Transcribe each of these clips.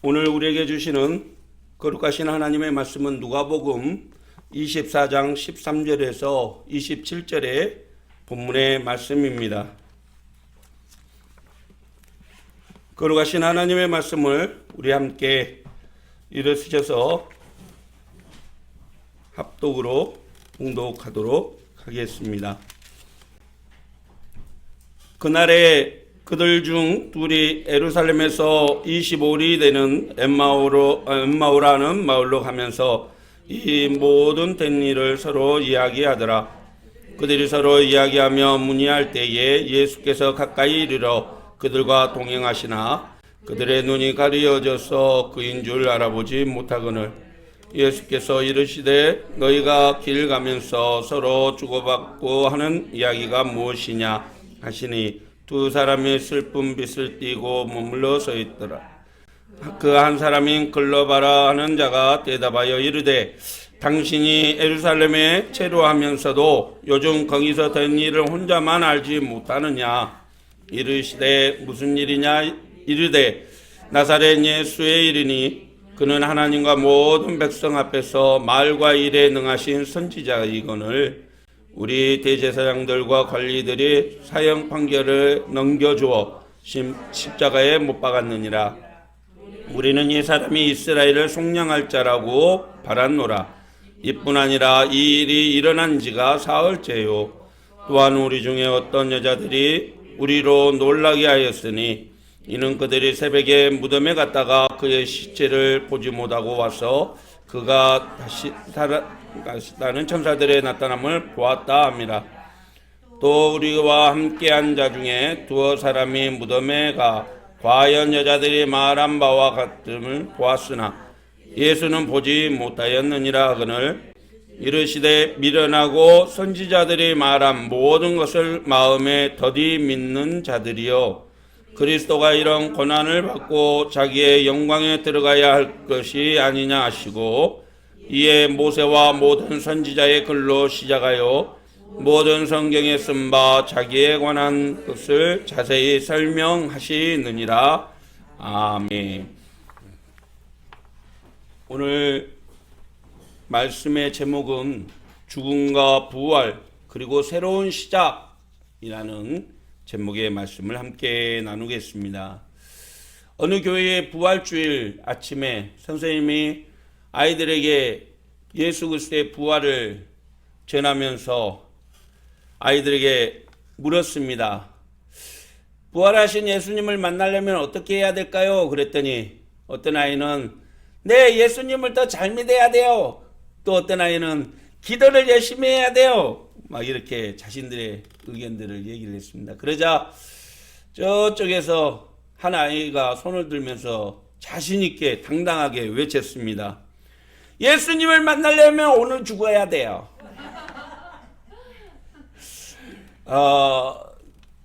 오늘 우리에게 주시는 거룩하신 하나님의 말씀은 누가복음 24장 13절에서 27절의 본문의 말씀입니다. 거룩하신 하나님의 말씀을 우리 함께 일어서셔서 합독으로 봉독하도록 하겠습니다. 그날에 그들 중 둘이 예루살렘에서 25里되는 엠마오라는 마을로 가면서 이 모든 된 일을 서로 이야기하더라. 그들이 서로 이야기하며 문의할 때에 예수께서 가까이 이르러 그들과 동행하시나 그들의 눈이 가려져서 그인 줄 알아보지 못하거늘 예수께서 이르시되 너희가 길 가면서 서로 주고받고 하는 이야기가 무엇이냐 하시니 두 사람이 슬픈 빛을 띠고 머물러 서 있더라. 그 한 사람인 글로바라 하는 자가 대답하여 이르되 당신이 예루살렘에 체류하면서도 요즘 거기서 된 일을 혼자만 알지 못하느냐. 이르시되 무슨 일이냐. 이르되 나사렛 예수의 일이니 그는 하나님과 모든 백성 앞에서 말과 일에 능하신 선지자이거늘 우리 대제사장들과 관리들이 사형 판결을 넘겨주어 십자가에 못 박았느니라. 우리는 이 사람이 이스라엘을 속량할 자라고 바랐노라. 이뿐 아니라 이 일이 일어난 지가 사흘째요. 또한 우리 중에 어떤 여자들이 우리로 놀라게 하였으니 이는 그들이 새벽에 무덤에 갔다가 그의 시체를 보지 못하고 와서 그가 다시 살아나는 천사들의 나타남을 보았다 합니다. 또 우리와 함께한 자 중에 두어 사람이 무덤에 가 과연 여자들이 말한 바와 같음을 보았으나 예수는 보지 못하였느니라 하거늘 이르시되 미련하고 선지자들이 말한 모든 것을 마음에 더디 믿는 자들이여 그리스도가 이런 고난을 받고 자기의 영광에 들어가야 할 것이 아니냐 하시고 이에 모세와 모든 선지자의 글로 시작하여 모든 성경에 쓴 바 자기에 관한 것을 자세히 설명하시느니라. 아멘. 오늘 말씀의 제목은 죽음과 부활 그리고 새로운 시작이라는 제목의 말씀을 함께 나누겠습니다. 어느 교회의 부활주일 아침에 선생님이 아이들에게 예수 그리스도의 부활을 전하면서 아이들에게 물었습니다. 부활하신 예수님을 만나려면 어떻게 해야 될까요? 그랬더니 어떤 아이는 네, 예수님을 더 잘 믿어야 돼요. 또 어떤 아이는 기도를 열심히 해야 돼요. 막 이렇게 자신들의 의견들을 얘기를 했습니다. 그러자 저쪽에서 한 아이가 손을 들면서 자신있게 당당하게 외쳤습니다. 예수님을 만나려면 오늘 죽어야 돼요.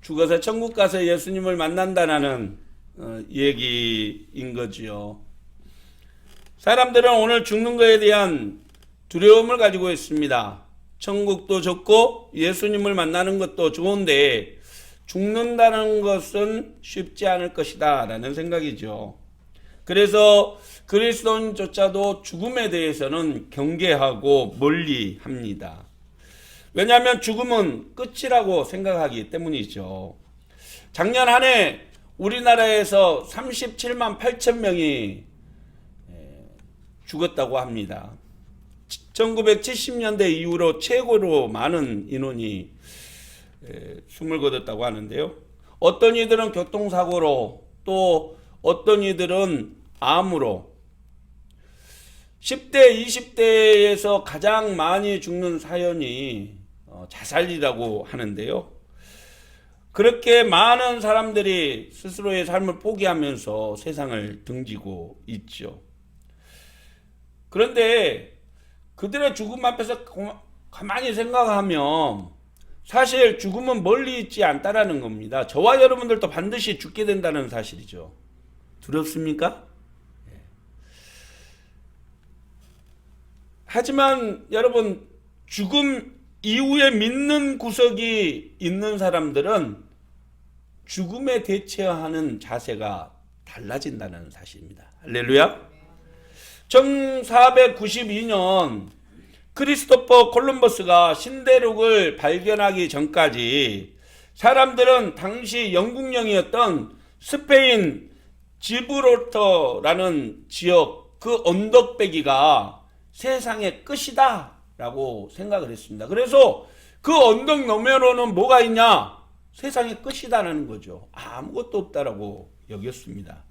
죽어서 천국 가서 예수님을 만난다는 얘기인 거지요. 사람들은 오늘 죽는 것에 대한 두려움을 가지고 있습니다. 천국도 좋고 예수님을 만나는 것도 좋은데 죽는다는 것은 쉽지 않을 것이다 라는 생각이죠. 그래서 그리스도인조차도 죽음에 대해서는 경계하고 멀리합니다. 왜냐하면 죽음은 끝이라고 생각하기 때문이죠. 작년 한 해 우리나라에서 37만 8천 명이 죽었다고 합니다. 1970년대 이후로 최고로 많은 인원이 숨을 거뒀다고 하는데요. 어떤 이들은 교통사고로 또 어떤 이들은 암으로 10대, 20대에서 가장 많이 죽는 사연이 자살이라고 하는데요. 그렇게 많은 사람들이 스스로의 삶을 포기하면서 세상을 등지고 있죠. 그런데 그들의 죽음 앞에서 가만히 생각하면 사실 죽음은 멀리 있지 않다라는 겁니다. 저와 여러분들도 반드시 죽게 된다는 사실이죠. 두렵습니까? 하지만 여러분 죽음 이후에 믿는 구석이 있는 사람들은 죽음에 대처하는 자세가 달라진다는 사실입니다. 할렐루야. 1492년 크리스토퍼 콜럼버스가 신대륙을 발견하기 전까지 사람들은 당시 영국령이었던 스페인 지브롤터라는 지역 그 언덕배기가 세상의 끝이다 라고 생각을 했습니다. 그래서 그 언덕 너머로는 뭐가 있냐? 세상의 끝이다라는 거죠. 아무것도 없다라고 여겼습니다.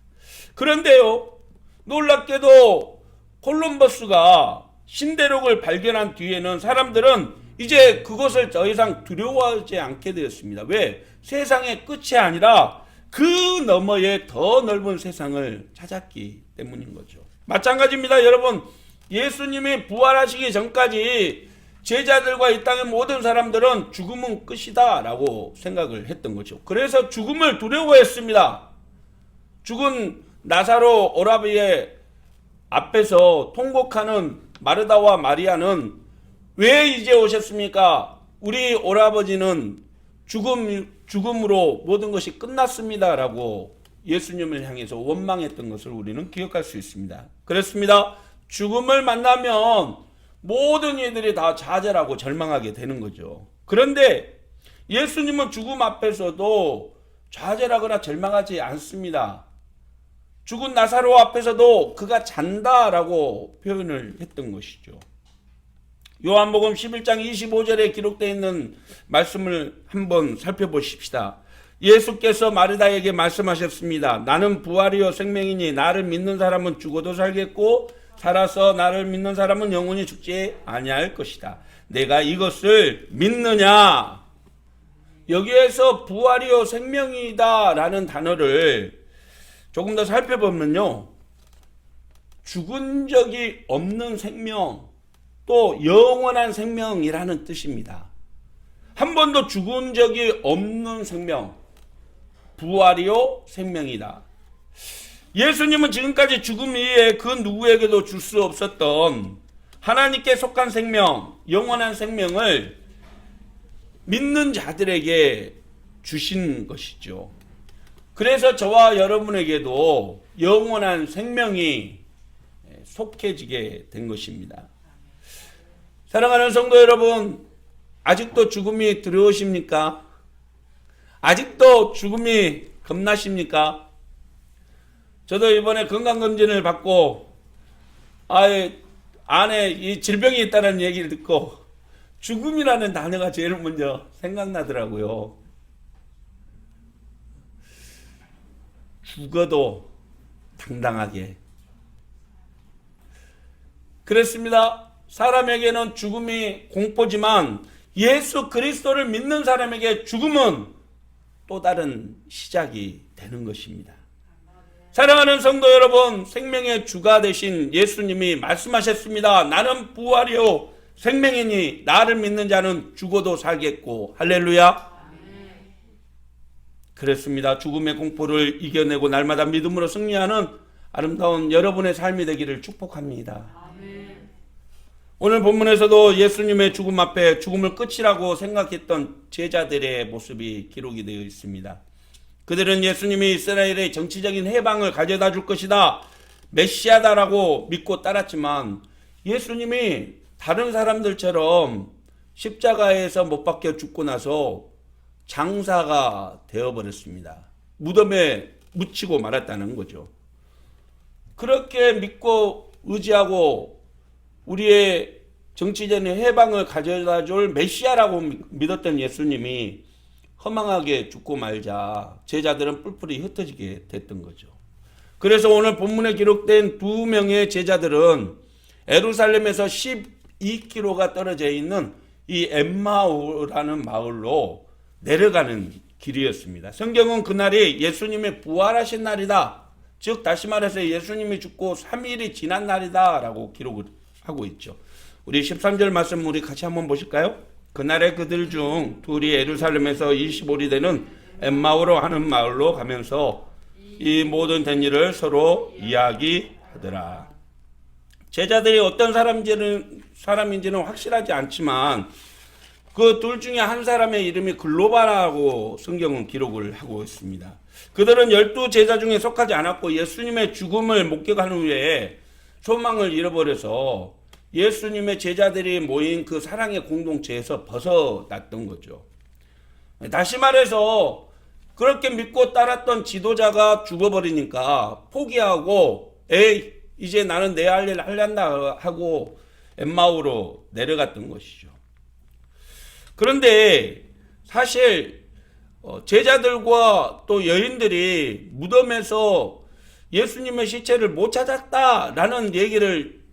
그런데요, 놀랍게도 콜럼버스가 신대륙을 발견한 뒤에는 사람들은 이제 그것을 더 이상 두려워하지 않게 되었습니다. 왜? 세상의 끝이 아니라 그 너머에 더 넓은 세상을 찾았기 때문인 거죠. 마찬가지입니다. 여러분, 예수님이 부활하시기 전까지 제자들과 이 땅의 모든 사람들은 죽음은 끝이다 라고 생각을 했던 거죠. 그래서 죽음을 두려워했습니다. 죽은 나사로 오라비의 앞에서 통곡하는 마르다와 마리아는 왜 이제 오셨습니까? 우리 오라버지는 죽음으로 모든 것이 끝났습니다 라고 예수님을 향해서 원망했던 것을 우리는 기억할 수 있습니다. 그렇습니다. 죽음을 만나면 모든 이들이 다 좌절하고 절망하게 되는 거죠. 그런데 예수님은 죽음 앞에서도 좌절하거나 절망하지 않습니다. 죽은 나사로 앞에서도 그가 잔다라고 표현을 했던 것이죠. 요한복음 11장 25절에 기록되어 있는 말씀을 한번 살펴보십시다. 예수께서 마르다에게 말씀하셨습니다. 나는 부활이요 생명이니 나를 믿는 사람은 죽어도 살겠고 살아서 나를 믿는 사람은 영원히 죽지 아니할 것이다. 내가 이것을 믿느냐? 여기에서 부활이요 생명이다 라는 단어를 조금 더 살펴보면요, 죽은 적이 없는 생명, 또 영원한 생명이라는 뜻입니다. 한 번도 죽은 적이 없는 생명, 부활이요 생명이다. 예수님은 지금까지 죽음 이외에 그 누구에게도 줄 수 없었던 하나님께 속한 생명, 영원한 생명을 믿는 자들에게 주신 것이죠. 그래서 저와 여러분에게도 영원한 생명이 속해지게 된 것입니다. 사랑하는 성도 여러분, 아직도 죽음이 두려우십니까? 아직도 죽음이 겁나십니까? 저도 이번에 건강검진을 받고 안에 이 질병이 있다는 얘기를 듣고 죽음이라는 단어가 제일 먼저 생각나더라고요. 죽어도 당당하게. 그렇습니다. 사람에게는 죽음이 공포지만 예수 그리스도를 믿는 사람에게 죽음은 또 다른 시작이 되는 것입니다. 사랑하는 성도 여러분, 생명의 주가 되신 예수님이 말씀하셨습니다. 나는 부활이요 생명이니 나를 믿는 자는 죽어도 살겠고. 할렐루야. 그렇습니다. 죽음의 공포를 이겨내고 날마다 믿음으로 승리하는 아름다운 여러분의 삶이 되기를 축복합니다. 오늘 본문에서도 예수님의 죽음 앞에 죽음을 끝이라고 생각했던 제자들의 모습이 기록이 되어 있습니다. 그들은 예수님이 이스라엘의 정치적인 해방을 가져다 줄 것이다, 메시아다라고 믿고 따랐지만 예수님이 다른 사람들처럼 십자가에서 못 박혀 죽고 나서 장사가 되어버렸습니다. 무덤에 묻히고 말았다는 거죠. 그렇게 믿고 의지하고 우리의 정치적인 해방을 가져다 줄 메시아라고 믿었던 예수님이 허망하게 죽고 말자 제자들은 뿔뿔이 흩어지게 됐던 거죠. 그래서 오늘 본문에 기록된 두 명의 제자들은 예루살렘에서 12km가 떨어져 있는 이 엠마오라는 마을로 내려가는 길이었습니다. 성경은 그날이 예수님의 부활하신 날이다, 즉 다시 말해서 예수님이 죽고 3일이 지난 날이다 라고 기록을 하고 있죠. 우리 13절 말씀 우리 같이 한번 보실까요? 그날에 그들 중 둘이 예루살렘에서 25리 되는 엠마오로 하는 마을로 가면서 이 모든 된 일을 서로 이야기하더라. 제자들이 어떤 사람인지는 확실하지 않지만 그 둘 중에 한 사람의 이름이 글로바라고 성경은 기록을 하고 있습니다. 그들은 12제자 중에 속하지 않았고 예수님의 죽음을 목격한 후에 소망을 잃어버려서 예수님의 제자들이 모인 그 사랑의 공동체에서 벗어났던 거죠. 다시 말해서 그렇게 믿고 따랐던 지도자가 죽어버리니까 포기하고 에이 이제 나는 내 할 일 하련다 하고 엠마오로 내려갔던 것이죠. 그런데 사실 제자들과 또 여인들이 무덤에서 예수님의 시체를 못 찾았다라는 얘기를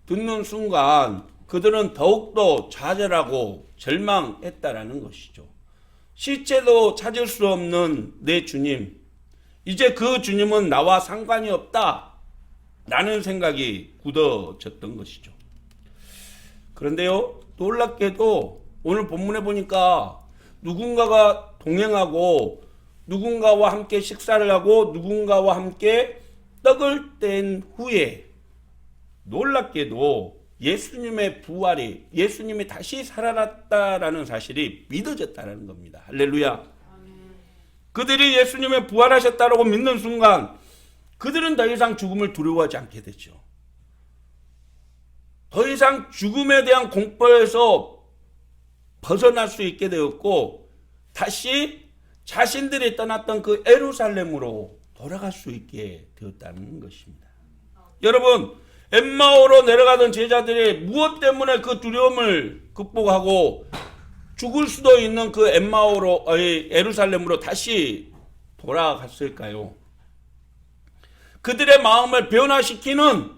듣는 순간 그들은 더욱더 좌절하고 절망했다라는 것이죠. 시체도 찾을 수 없는 내 주님, 이제 그 주님은 나와 상관이 없다라는 생각이 굳어졌던 것이죠. 그런데요, 놀랍게도 오늘 본문에 보니까 누군가가 동행하고 누군가와 함께 식사를 하고 누군가와 함께 떡을 뗀 후에 놀랍게도 예수님의 부활이, 예수님이 다시 살아났다라는 사실이 믿어졌다는 겁니다. 할렐루야. 그들이 예수님의 부활하셨다라고 믿는 순간 그들은 더 이상 죽음을 두려워하지 않게 되죠. 더 이상 죽음에 대한 공포에서 벗어날 수 있게 되었고 다시 자신들이 떠났던 그 예루살렘으로 돌아갈 수 있게 되었다는 것입니다. 여러분, 엠마오로 내려가던 제자들이 무엇 때문에 그 두려움을 극복하고 죽을 수도 있는 그 엠마오로 예루살렘으로 다시 돌아갔을까요? 그들의 마음을 변화시키는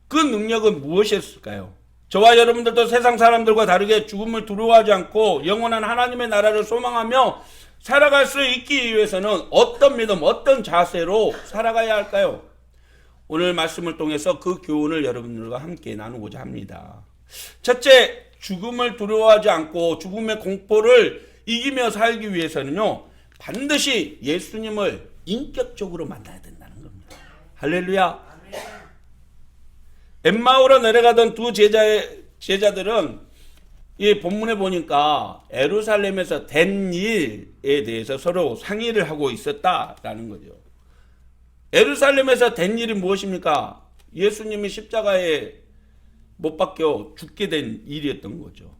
그 능력은 무엇이었을까요? 저와 여러분들도 세상 사람들과 다르게 죽음을 두려워하지 않고 영원한 하나님의 나라를 소망하며 살아갈 수 있기 위해서는 어떤 믿음, 어떤 자세로 살아가야 할까요? 오늘 말씀을 통해서 그 교훈을 여러분들과 함께 나누고자 합니다. 첫째, 죽음을 두려워하지 않고 죽음의 공포를 이기며 살기 위해서는요, 반드시 예수님을 인격적으로 만나야 된다는 겁니다. 할렐루야. 엠마오로 내려가던 두 제자들은 이 본문에 보니까 예루살렘에서 된 일에 대해서 서로 상의를 하고 있었다라는 거죠. 예루살렘에서 된 일이 무엇입니까? 예수님이 십자가에 못 박혀 죽게 된 일이었던 거죠.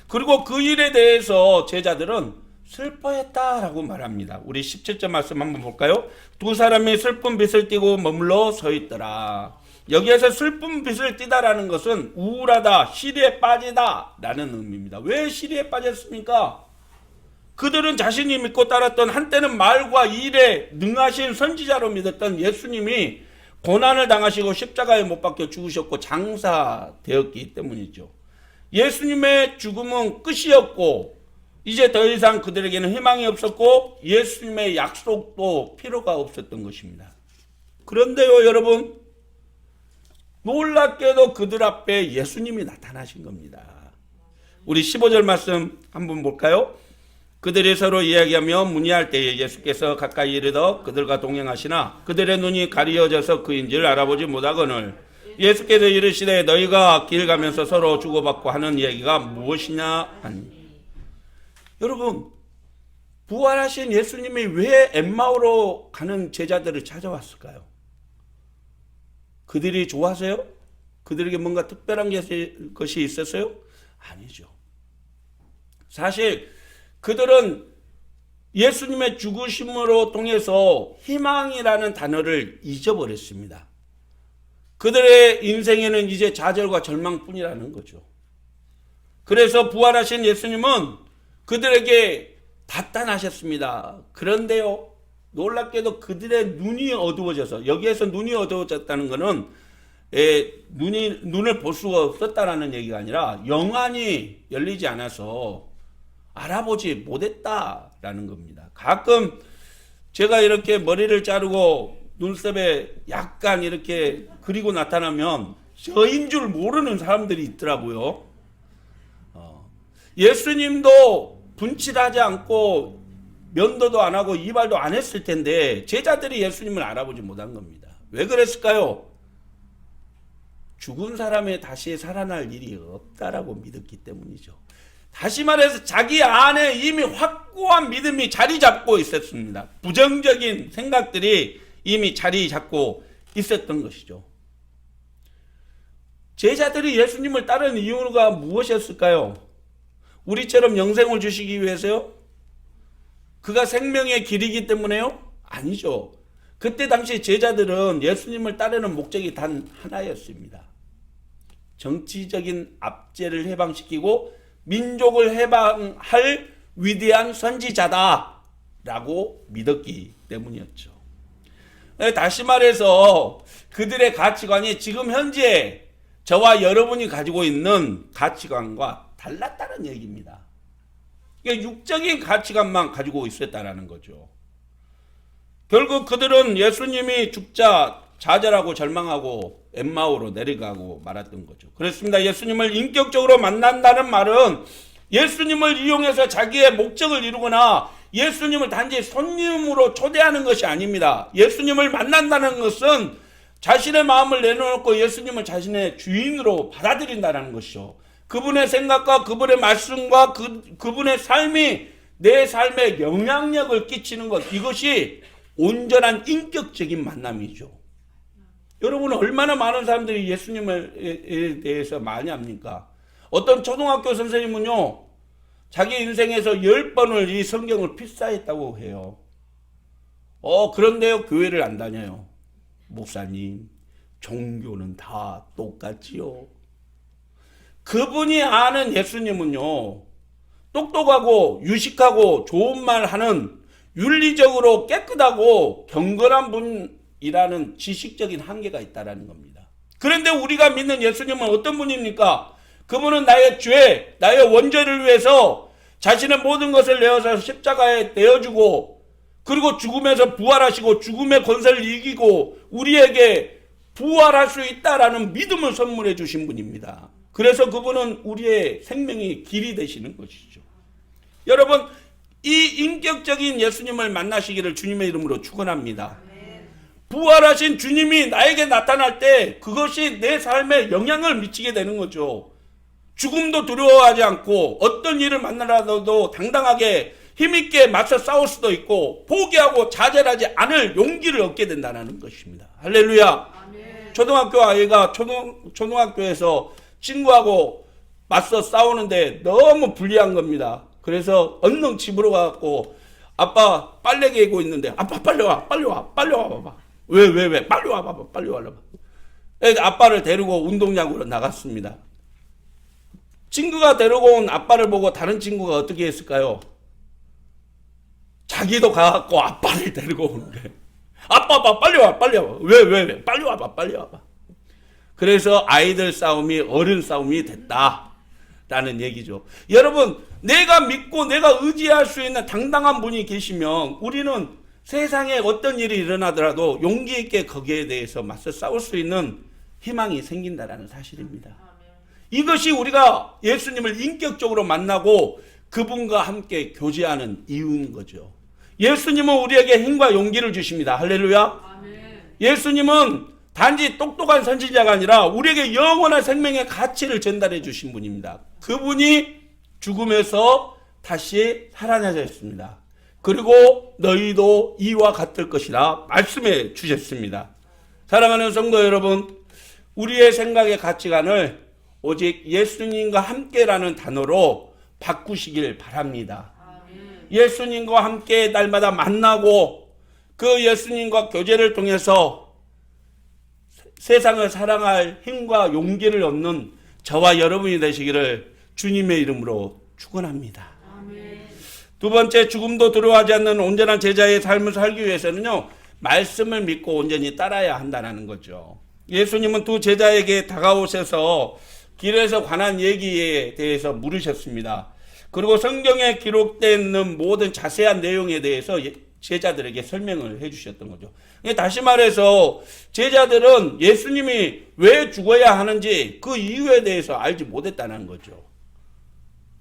그리고 그 일에 대해서 제자들은 슬퍼했다라고 말합니다. 우리 17절 말씀 한번 볼까요? 두 사람이 슬픈 빛을 띠고 머물러 서 있더라. 여기에서 슬픈 빛을 띠다라는 것은 우울하다, 시리에 빠지다 라는 의미입니다. 왜 시리에 빠졌습니까? 그들은 자신이 믿고 따랐던 한때는 말과 일에 능하신 선지자로 믿었던 예수님이 고난을 당하시고 십자가에 못 박혀 죽으셨고 장사되었기 때문이죠. 예수님의 죽음은 끝이었고 이제 더 이상 그들에게는 희망이 없었고 예수님의 약속도 필요가 없었던 것입니다. 그런데요, 여러분, 놀랍게도 그들 앞에 예수님이 나타나신 겁니다. 우리 15절 말씀 한번 볼까요? 그들이 서로 이야기하며 문의할 때에 예수께서 가까이 이르러 그들과 동행하시나 그들의 눈이 가리어져서 그인지를 알아보지 못하거늘 예수께서 이르시되 너희가 길 가면서 서로 주고받고 하는 이야기가 무엇이냐 하니. 여러분, 부활하신 예수님이 왜 엠마오로 가는 제자들을 찾아왔을까요? 그들이 좋아서요? 그들에게 뭔가 특별한 것이 있었어요? 아니죠. 사실 그들은 예수님의 죽으심으로 통해서 희망이라는 단어를 잊어버렸습니다. 그들의 인생에는 이제 좌절과 절망뿐이라는 거죠. 그래서 부활하신 예수님은 그들에게 나타나셨습니다. 그런데요, 놀랍게도 그들의 눈이 어두워져서, 여기에서 눈이 어두워졌다는 것은 눈을 볼 수가 없었다라는 얘기가 아니라 영안이 열리지 않아서 알아보지 못했다라는 겁니다. 가끔 제가 이렇게 머리를 자르고 눈썹에 약간 이렇게 그리고 나타나면 저인 줄 모르는 사람들이 있더라고요. 예수님도 분칠하지 않고 면도도 안 하고 이발도 안 했을 텐데 제자들이 예수님을 알아보지 못한 겁니다. 왜 그랬을까요? 죽은 사람이 다시 살아날 일이 없다라고 믿었기 때문이죠. 다시 말해서 자기 안에 이미 확고한 믿음이 자리 잡고 있었습니다. 부정적인 생각들이 이미 자리 잡고 있었던 것이죠. 제자들이 예수님을 따르는 이유가 무엇이었을까요? 우리처럼 영생을 주시기 위해서요? 그가 생명의 길이기 때문에요? 아니죠. 그때 당시 제자들은 예수님을 따르는 목적이 단 하나였습니다. 정치적인 압제를 해방시키고 민족을 해방할 위대한 선지자다라고 믿었기 때문이었죠. 다시 말해서 그들의 가치관이 지금 현재 저와 여러분이 가지고 있는 가치관과 달랐다는 얘기입니다. 그러니까 육적인 가치관만 가지고 있었다는 거죠. 결국 그들은 예수님이 죽자 좌절하고 절망하고 엠마오로 내려가고 말았던 거죠. 그렇습니다. 예수님을 인격적으로 만난다는 말은 예수님을 이용해서 자기의 목적을 이루거나 예수님을 단지 손님으로 초대하는 것이 아닙니다. 예수님을 만난다는 것은 자신의 마음을 내놓고 예수님을 자신의 주인으로 받아들인다는 것이죠. 그분의 생각과 그분의 말씀과 그분의 삶이 내 삶에 영향력을 끼치는 것, 이것이 온전한 인격적인 만남이죠. 여러분은 얼마나 많은 사람들이 예수님에 대해서 많이 압니까? 어떤 초등학교 선생님은요, 자기 인생에서 10번을 이 성경을 필사했다고 해요. 그런데요, 교회를 안 다녀요. 목사님, 종교는 다 똑같지요. 그분이 아는 예수님은요, 똑똑하고 유식하고 좋은 말 하는 윤리적으로 깨끗하고 경건한 분이라는 지식적인 한계가 있다는 겁니다. 그런데 우리가 믿는 예수님은 어떤 분입니까? 그분은 나의 죄, 나의 원죄를 위해서 자신의 모든 것을 내어서 십자가에 내어주고, 그리고 죽음에서 부활하시고 죽음의 권세를 이기고 우리에게 부활할 수 있다라는 믿음을 선물해 주신 분입니다. 그래서 그분은 우리의 생명의 길이 되시는 것이죠. 여러분, 이 인격적인 예수님을 만나시기를 주님의 이름으로 축원합니다. 부활하신 주님이 나에게 나타날 때 그것이 내 삶에 영향을 미치게 되는 거죠. 죽음도 두려워하지 않고 어떤 일을 만나라도 당당하게 힘있게 맞서 싸울 수도 있고 포기하고 좌절하지 않을 용기를 얻게 된다는 것입니다. 할렐루야. 아멘. 초등학교 아이가 초등학교에서 친구하고 맞서 싸우는데 너무 불리한 겁니다. 그래서 얼른 집으로 가고 아빠 빨래 개고 있는데 아빠 빨리 와 봐봐. 왜 빨리 와 봐봐. 아빠를 데리고 운동장으로 나갔습니다. 친구가 데리고 온 아빠를 보고 다른 친구가 어떻게 했을까요? 자기도 가갖고 아빠를 데리고 오는데 아빠 빨리 와 왜 빨리 와봐. 그래서 아이들 싸움이 어른 싸움이 됐다라는 얘기죠. 여러분, 내가 믿고 내가 의지할 수 있는 당당한 분이 계시면 우리는 세상에 어떤 일이 일어나더라도 용기 있게 거기에 대해서 맞서 싸울 수 있는 희망이 생긴다라는 사실입니다. 이것이 우리가 예수님을 인격적으로 만나고 그분과 함께 교제하는 이유인 거죠. 예수님은 우리에게 힘과 용기를 주십니다. 할렐루야. 아멘. 예수님은 단지 똑똑한 선지자가 아니라 우리에게 영원한 생명의 가치를 전달해 주신 분입니다. 그분이 죽음에서 다시 살아나셨습니다. 그리고 너희도 이와 같을 것이라 말씀해 주셨습니다. 사랑하는 성도 여러분, 우리의 생각의 가치관을 오직 예수님과 함께라는 단어로 바꾸시길 바랍니다. 예수님과 함께 날마다 만나고 그 예수님과 교제를 통해서 세상을 사랑할 힘과 용기를 얻는 저와 여러분이 되시기를 주님의 이름으로 축원합니다. 두 번째, 죽음도 두려워하지 않는 온전한 제자의 삶을 살기 위해서는요, 말씀을 믿고 온전히 따라야 한다는 거죠. 예수님은 두 제자에게 다가오셔서 길에서 관한 얘기에 대해서 물으셨습니다. 그리고 성경에 기록되어 있는 모든 자세한 내용에 대해서 제자들에게 설명을 해주셨던 거죠. 다시 말해서 제자들은 예수님이 왜 죽어야 하는지 그 이유에 대해서 알지 못했다는 거죠.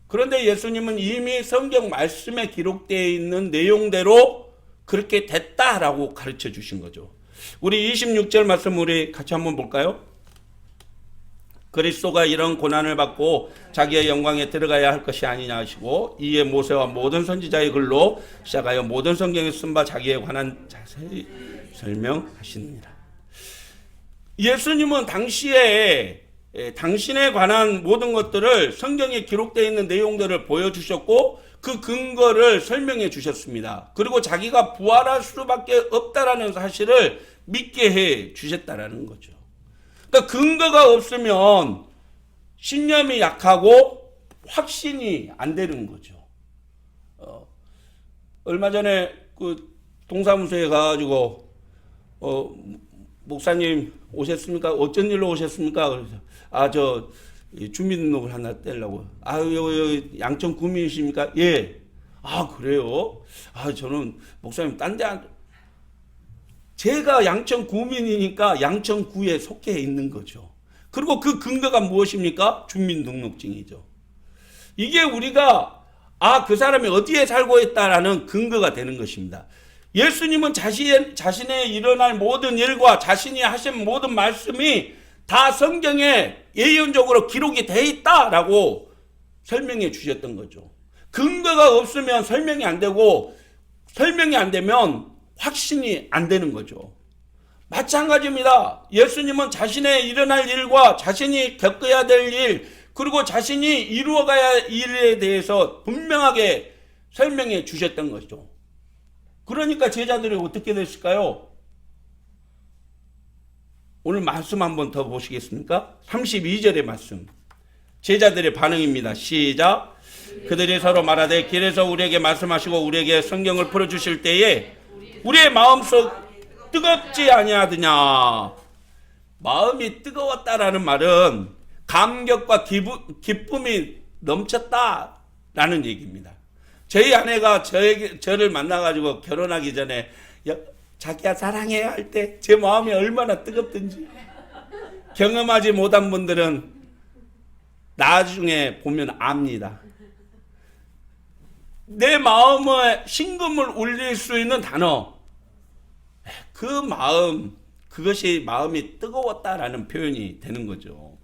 그런데 예수님은 이미 성경 말씀에 기록되어 있는 내용대로 그렇게 됐다라고 가르쳐 주신 거죠. 우리 26절 말씀 우리 같이 한번 볼까요? 그리스도가 이런 고난을 받고 자기의 영광에 들어가야 할 것이 아니냐 하시고, 이에 모세와 모든 선지자의 글로 시작하여 모든 성경에 쓴 바 자기에 관한 자세히 설명하시느니라. 예수님은 당시에 당신에 관한 모든 것들을 성경에 기록되어 있는 내용들을 보여주셨고 그 근거를 설명해 주셨습니다. 그리고 자기가 부활할 수밖에 없다라는 사실을 믿게 해 주셨다라는 거죠. 그러니까 근거가 없으면 신념이 약하고 확신이 안 되는 거죠. 얼마 전에 그 동사무소에 가가지고 목사님 오셨습니까? 어쩐 일로 오셨습니까? 그래서 저 주민등록을 하나 떼려고. 여기 양천 구민이십니까? 예. 그래요? 저는 목사님 딴 데 제가 양천 구민이니까 양천구에 속해 있는 거죠. 그리고 그 근거가 무엇입니까? 주민등록증이죠. 이게 우리가 그 사람이 어디에 살고 있다라는 근거가 되는 것입니다. 예수님은 자신의 일어날 모든 일과 자신이 하신 모든 말씀이 다 성경에 예언적으로 기록이 돼 있다라고 설명해 주셨던 거죠. 근거가 없으면 설명이 안 되고 설명이 안 되면 확신이 안 되는 거죠. 마찬가지입니다. 예수님은 자신의 일어날 일과 자신이 겪어야 될 일, 그리고 자신이 이루어가야 할 일에 대해서 분명하게 설명해 주셨던 거죠. 그러니까 제자들이 어떻게 됐을까요? 오늘 말씀 한번 더 보시겠습니까? 32절의 말씀. 제자들의 반응입니다. 시작. 그들이 서로 말하되 길에서 우리에게 말씀하시고 우리에게 성경을 풀어주실 때에 우리의 마음속 뜨겁지 아니하더냐. 마음이 뜨거웠다라는 말은 감격과 기쁨이 넘쳤다라는 얘기입니다. 저희 아내가 저를 만나가지고 결혼하기 전에 자기야 사랑해 할 때 제 마음이 얼마나 뜨겁든지 경험하지 못한 분들은 나중에 보면 압니다. 내 마음에 심금을 울릴 수 있는 단어, 그 마음, 그것이 마음이 뜨거웠다라는 표현이 되는 거죠.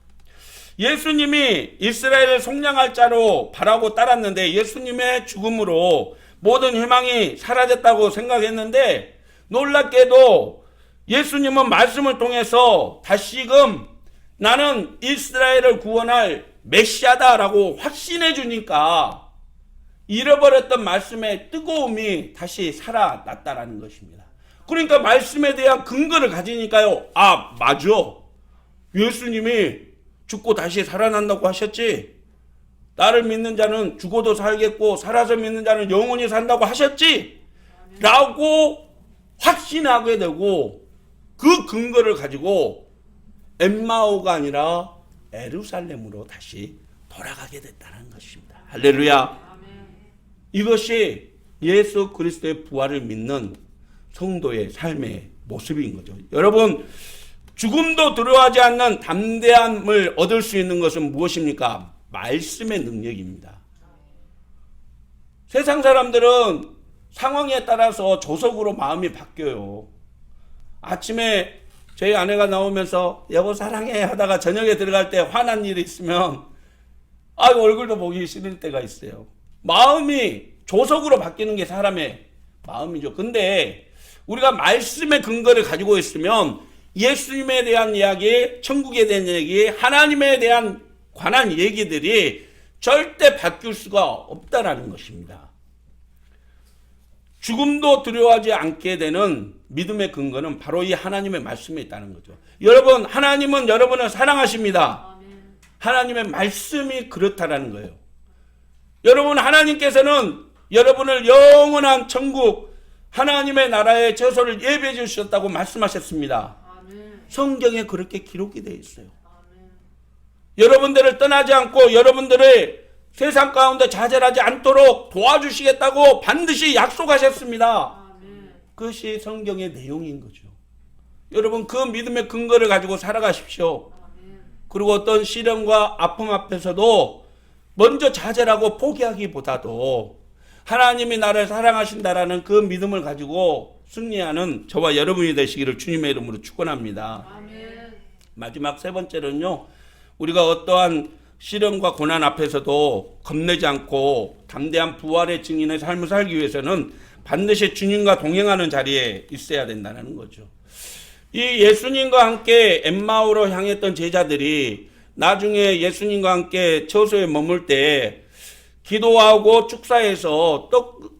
예수님이 이스라엘을 속량할 자로 바라고 따랐는데 예수님의 죽음으로 모든 희망이 사라졌다고 생각했는데 놀랍게도 예수님은 말씀을 통해서 다시금 나는 이스라엘을 구원할 메시아다라고 확신해 주니까 잃어버렸던 말씀의 뜨거움이 다시 살아났다라는 것입니다. 그러니까 말씀에 대한 근거를 가지니까요. 맞아. 예수님이 죽고 다시 살아난다고 하셨지. 나를 믿는 자는 죽어도 살겠고 살아서 믿는 자는 영원히 산다고 하셨지. 라고 확신하게 되고 그 근거를 가지고 엠마오가 아니라 예루살렘으로 다시 돌아가게 됐다는 것입니다. 할렐루야. 이것이 예수 그리스도의 부활을 믿는 성도의 삶의 모습인 거죠. 여러분, 죽음도 두려워하지 않는 담대함을 얻을 수 있는 것은 무엇입니까? 말씀의 능력입니다. 세상 사람들은 상황에 따라서 조석으로 마음이 바뀌어요. 아침에 저희 아내가 나오면서 여보 사랑해 하다가 저녁에 들어갈 때 화난 일이 있으면 얼굴도 보기 싫을 때가 있어요. 마음이 조석으로 바뀌는 게 사람의 마음이죠. 근데 우리가 말씀의 근거를 가지고 있으면 예수님에 대한 이야기, 천국에 대한 얘기, 하나님에 대한 관한 얘기들이 절대 바뀔 수가 없다라는 것입니다. 죽음도 두려워하지 않게 되는 믿음의 근거는 바로 이 하나님의 말씀에 있다는 거죠. 여러분, 하나님은 여러분을 사랑하십니다. 하나님의 말씀이 그렇다라는 거예요. 여러분, 하나님께서는 여러분을 영원한 천국 하나님의 나라의 처소를 예배해 주셨다고 말씀하셨습니다. 성경에 그렇게 기록이 되어 있어요. 여러분들을 떠나지 않고 여러분들의 세상 가운데 좌절하지 않도록 도와주시겠다고 반드시 약속하셨습니다. 그것이 성경의 내용인 거죠. 여러분, 그 믿음의 근거를 가지고 살아가십시오. 그리고 어떤 시련과 아픔 앞에서도 먼저 좌절하고 포기하기보다도 하나님이 나를 사랑하신다라는 그 믿음을 가지고 승리하는 저와 여러분이 되시기를 주님의 이름으로 축원합니다. 마지막 세 번째는요, 우리가 어떠한 시련과 고난 앞에서도 겁내지 않고 담대한 부활의 증인의 삶을 살기 위해서는 반드시 주님과 동행하는 자리에 있어야 된다는 거죠. 이 예수님과 함께 엠마오로 향했던 제자들이 나중에 예수님과 함께 처소에 머물 때 기도하고 축사해서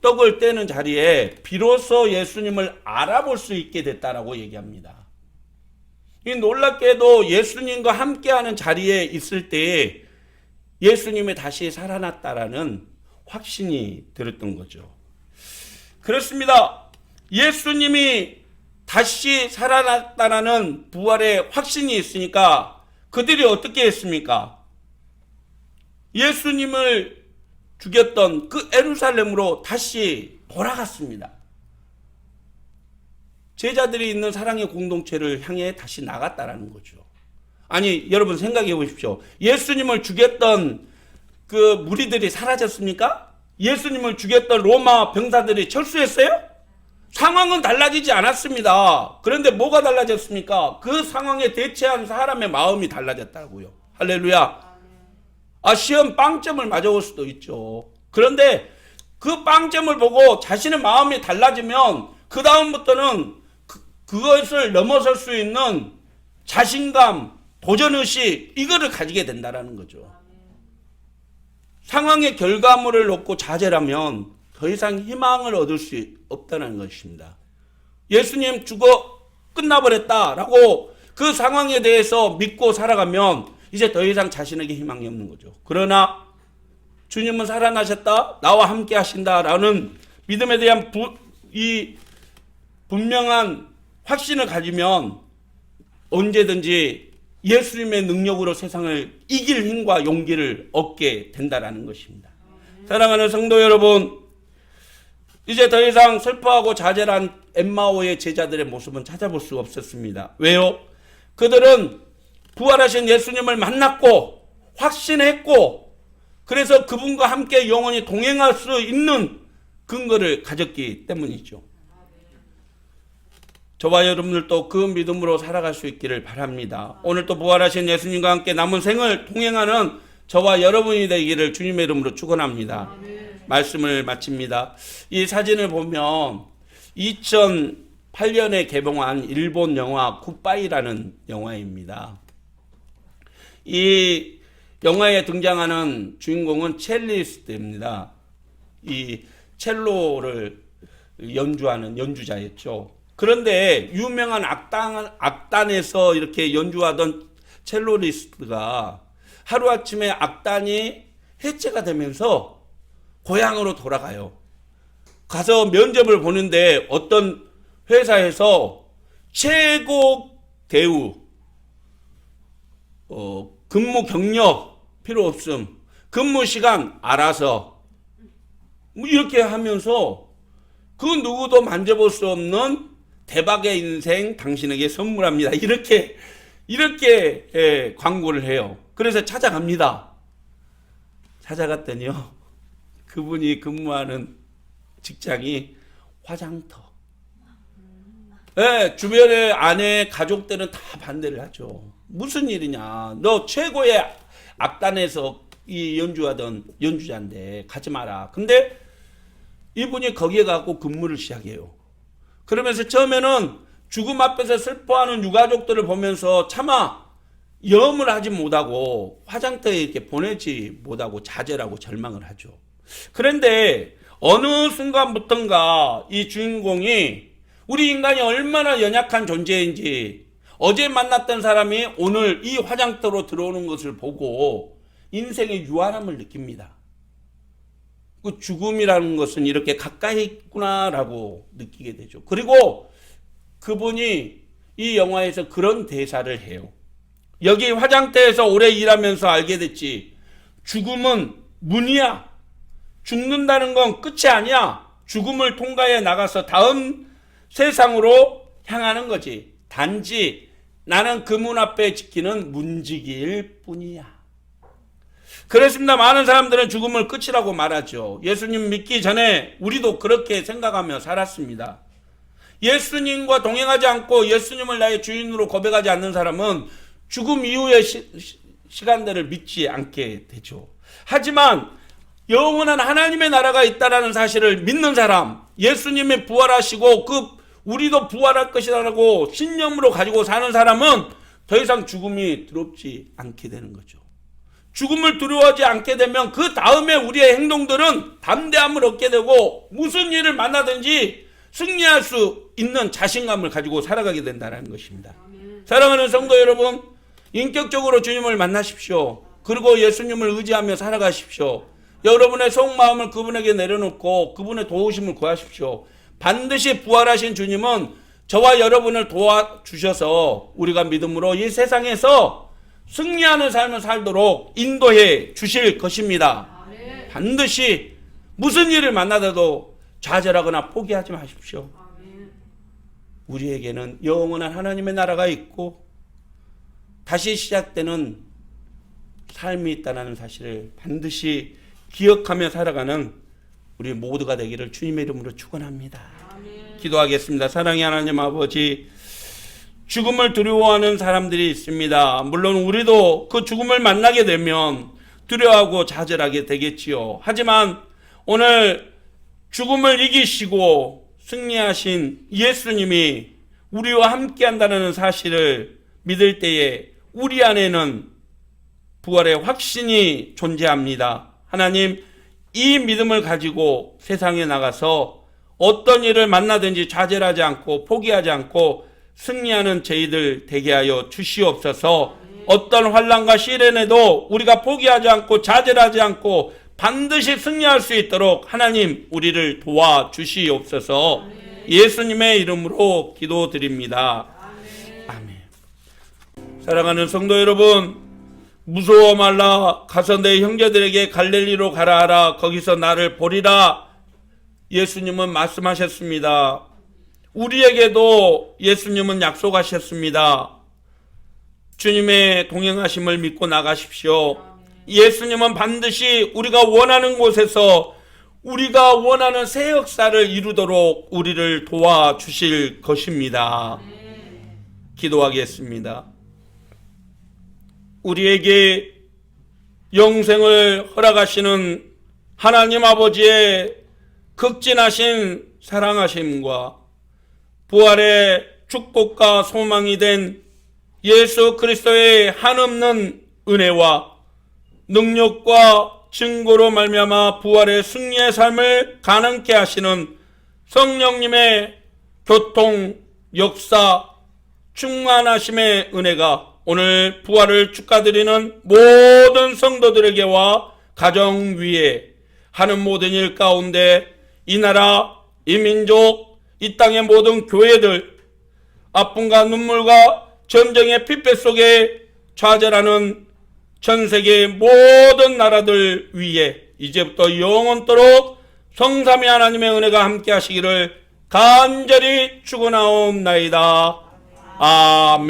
떡을 떼는 자리에 비로소 예수님을 알아볼 수 있게 됐다라고 얘기합니다. 이 놀랍게도 예수님과 함께하는 자리에 있을 때 예수님이 다시 살아났다라는 확신이 들었던 거죠. 그렇습니다. 예수님이 다시 살아났다라는 부활의 확신이 있으니까 그들이 어떻게 했습니까? 예수님을 죽였던 그 예루살렘으로 다시 돌아갔습니다. 제자들이 있는 사랑의 공동체를 향해 다시 나갔다라는 거죠. 아니, 여러분 생각해 보십시오. 예수님을 죽였던 그 무리들이 사라졌습니까? 예수님을 죽였던 로마 병사들이 철수했어요? 상황은 달라지지 않았습니다. 그런데 뭐가 달라졌습니까? 그 상황에 대처한 사람의 마음이 달라졌다고요. 할렐루야. 시험 빵점을 맞아올 수도 있죠. 그런데 그 빵점을 보고 자신의 마음이 달라지면 그 다음부터는 그것을 넘어설 수 있는 자신감, 도전의식, 이거를 가지게 된다는 거죠. 상황의 결과물을 놓고 좌절하면 더 이상 희망을 얻을 수 없다는 것입니다. 예수님 죽어 끝나버렸다라고 그 상황에 대해서 믿고 살아가면 이제 더 이상 자신에게 희망이 없는 거죠. 그러나 주님은 살아나셨다, 나와 함께 하신다라는 믿음에 대한 이 분명한 확신을 가지면 언제든지 예수님의 능력으로 세상을 이길 힘과 용기를 얻게 된다는 것입니다. 사랑하는 성도 여러분, 이제 더 이상 슬퍼하고 좌절한 엠마오의 제자들의 모습은 찾아볼 수가 없었습니다. 왜요? 그들은 부활하신 예수님을 만났고 확신했고 그래서 그분과 함께 영원히 동행할 수 있는 근거를 가졌기 때문이죠. 저와 여러분들도 그 믿음으로 살아갈 수 있기를 바랍니다. 오늘 또 부활하신 예수님과 함께 남은 생을 동행하는 저와 여러분이 되기를 주님의 이름으로 축원합니다. 말씀을 마칩니다. 이 사진을 보면 2008년에 개봉한 일본 영화 굿바이라는 영화입니다. 이 영화에 등장하는 주인공은 첼리스트입니다. 이 첼로를 연주하는 연주자였죠. 그런데 유명한 악단에서 이렇게 연주하던 첼로리스트가 하루아침에 악단이 해체가 되면서 고향으로 돌아가요. 가서 면접을 보는데 어떤 회사에서 최고 대우, 근무 경력 필요 없음, 근무 시간 알아서 이렇게 하면서 그 누구도 만져볼 수 없는 대박의 인생 당신에게 선물합니다. 이렇게 광고를 해요. 그래서 찾아갑니다. 찾아갔더니요, 그분이 근무하는 직장이 화장터. 주변의 아내 가족들은 다 반대를 하죠. 무슨 일이냐? 너 최고의 악단에서 이 연주하던 연주자인데 가지 마라. 근데 이분이 거기에 가고 근무를 시작해요. 그러면서 처음에는 죽음 앞에서 슬퍼하는 유가족들을 보면서 차마 염을 하지 못하고 화장터에 이렇게 보내지 못하고 좌절하고 절망을 하죠. 그런데 어느 순간부턴가 이 주인공이 우리 인간이 얼마나 연약한 존재인지 어제 만났던 사람이 오늘 이 화장터로 들어오는 것을 보고 인생의 유한함을 느낍니다. 그 죽음이라는 것은 이렇게 가까이 있구나라고 느끼게 되죠. 그리고 그분이 이 영화에서 그런 대사를 해요. 여기 화장터에서 오래 일하면서 알게 됐지. 죽음은 문이야. 죽는다는 건 끝이 아니야. 죽음을 통과해 나가서 다음 세상으로 향하는 거지. 단지 나는 그 문 앞에 지키는 문지기일 뿐이야. 그렇습니다. 많은 사람들은 죽음을 끝이라고 말하죠. 예수님 믿기 전에 우리도 그렇게 생각하며 살았습니다. 예수님과 동행하지 않고 예수님을 나의 주인으로 고백하지 않는 사람은 죽음 이후의 시간들을 믿지 않게 되죠. 하지만 영원한 하나님의 나라가 있다는 사실을 믿는 사람, 예수님이 부활하시고 우리도 부활할 것이라고 신념으로 가지고 사는 사람은 더 이상 죽음이 두렵지 않게 되는 거죠. 죽음을 두려워하지 않게 되면 그 다음에 우리의 행동들은 담대함을 얻게 되고 무슨 일을 만나든지 승리할 수 있는 자신감을 가지고 살아가게 된다는 것입니다. 사랑하는 성도 여러분, 인격적으로 주님을 만나십시오. 그리고 예수님을 의지하며 살아가십시오. 여러분의 속마음을 그분에게 내려놓고 그분의 도우심을 구하십시오. 반드시 부활하신 주님은 저와 여러분을 도와주셔서 우리가 믿음으로 이 세상에서 승리하는 삶을 살도록 인도해 주실 것입니다. 반드시 무슨 일을 만나도 좌절하거나 포기하지 마십시오. 우리에게는 영원한 하나님의 나라가 있고 다시 시작되는 삶이 있다는 사실을 반드시 기억하며 살아가는 우리 모두가 되기를 주님의 이름으로 축원합니다. 기도하겠습니다. 사랑의 하나님 아버지, 죽음을 두려워하는 사람들이 있습니다. 물론 우리도 그 죽음을 만나게 되면 두려워하고 좌절하게 되겠지요. 하지만 오늘 죽음을 이기시고 승리하신 예수님이 우리와 함께 한다는 사실을 믿을 때에 우리 안에는 부활의 확신이 존재합니다. 하나님, 이 믿음을 가지고 세상에 나가서 어떤 일을 만나든지 좌절하지 않고 포기하지 않고 승리하는 저희들 되게 하여 주시옵소서. 어떤 환난과 시련에도 우리가 포기하지 않고 좌절하지 않고 반드시 승리할 수 있도록 하나님 우리를 도와주시옵소서. 예수님의 이름으로 기도드립니다. 아멘. 사랑하는 성도 여러분, 무서워 말라. 가서 내 형제들에게 갈릴리로 가라 하라. 거기서 나를 보리라. 예수님은 말씀하셨습니다. 우리에게도 예수님은 약속하셨습니다. 주님의 동행하심을 믿고 나가십시오. 예수님은 반드시 우리가 원하는 곳에서 우리가 원하는 새 역사를 이루도록 우리를 도와주실 것입니다. 기도하겠습니다. 우리에게 영생을 허락하시는 하나님 아버지의 극진하신 사랑하심과 부활의 축복과 소망이 된 예수 그리스도의 한없는 은혜와 능력과 증거로 말미암아 부활의 승리의 삶을 가능케 하시는 성령님의 교통, 역사, 충만하심의 은혜가 오늘 부활을 축하드리는 모든 성도들에게와 가정 위에 하는 모든 일 가운데 이 나라, 이 민족, 이 땅의 모든 교회들, 아픔과 눈물과 전쟁의 핏배 속에 좌절하는 전 세계의 모든 나라들 위에 이제부터 영원토록 성삼위 하나님의 은혜가 함께 하시기를 간절히 축원하옵나이다. 아멘.